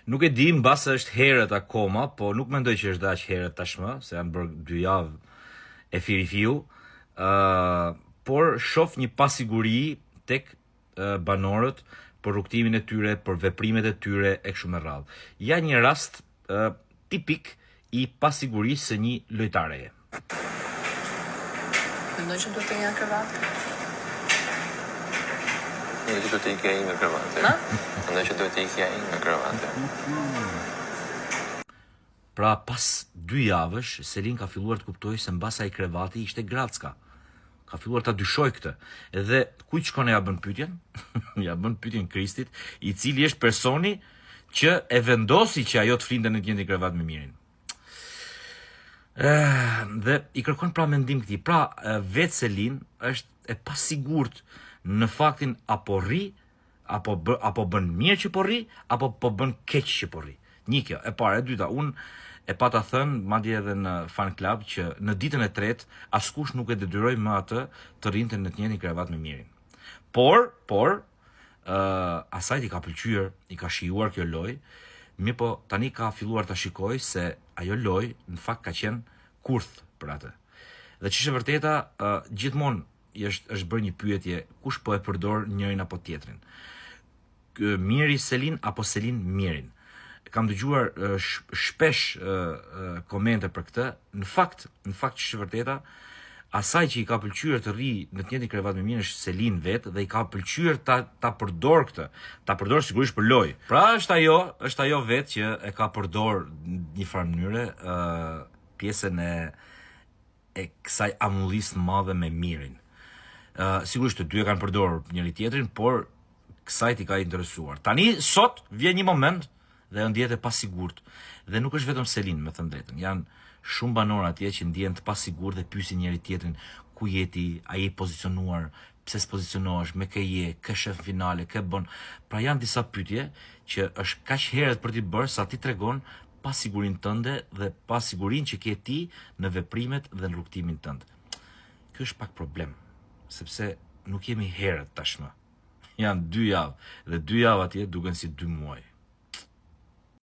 Nuk e di mbase është herët akoma, po nuk mendoj që është aq herët tashmë, se janë bërë 2 javë e firifiu, por shoh një pasiguri tek banorët për rrugtimin e tyre, për veprimet e tyre e kështu me radhë. Ja një rast tipik i pasigurisë së një lojtareje. Mendoj që duhet të një krevat. Mendoj që duhet të ikja nga krevati. Mendoj që duhet të ikja nga krevati. Pra pas 2 javësh, Selin ka filluar të kuptoj se mbas ai krevati ishte Gracka. Ka filluar ta dyshoj këtë. Edhe kujt shkon e ja bën pyetjen? Ja bën pyetjen Kristit, i cili është personi që e vendosi që ajo të flinte në të njëjtin krevat me Mirin. Dhe i kërkon pra mendim këtij. Pra vetë Selin është e pasigurt në faktin apo rri, apo bën mirë që po rri, apo po bën keq që po rri. Një kjo, e para, e dyta, unë e pata thënë, madje edhe në fan club, që në ditën e tretë askush nuk e detyroi më atë të rrinte në të njëjtin krevat me Mirin. Por asajt i ka pëlqyer, i ka shijuar kjo lojë, mirë po tani ka filluar ta shikoj se ajo lojë në fakt ka qenë kurth për atë. Dhe ç'është e vërteta, gjithmonë është bërë një pyetje, kush po e përdor njërin apo tjetrin? Miri Selin apo Selin Mirin? Kam dëgjuar shpesh komente për këtë. Në fakt ç'është e vërteta, asaj që i ka pëlqyer të rri në të njëjtin krevat me Mirin është Selin vetë dhe i ka pëlqyer ta përdor këtë. Ta përdor sigurisht për lojë. Pra është ajo vetë që e ka përdor në një farë mënyre pjesën e kësaj amullisë të madhe me Mirin. Sigurisht të dy e kanë përdor njëri tjetrin, por kësaj i ka interesuar. Tani sot vjen një moment dhe ndjehet e pasigurt. Dhe nuk është vetëm Selin, me thënë drejtën. Janë shumë banorë atje që ndjehen të pasigurt dhe pyesin njëri tjetrin ku je ti, a je pozicionuar, pse s'pozicionohesh, me kë je, kë shef finale, kë bën. Pra janë disa pyetje që është kaq herët për t'i bërë sa ti tregon pasigurinë tënde dhe pasigurinë që ke ti në veprimet dhe në rrugtimin tënd. Ky është pak problem, sepse nuk jemi herët tashmë. Janë 2 javë dhe 2 javë atje duken si 2 muaj.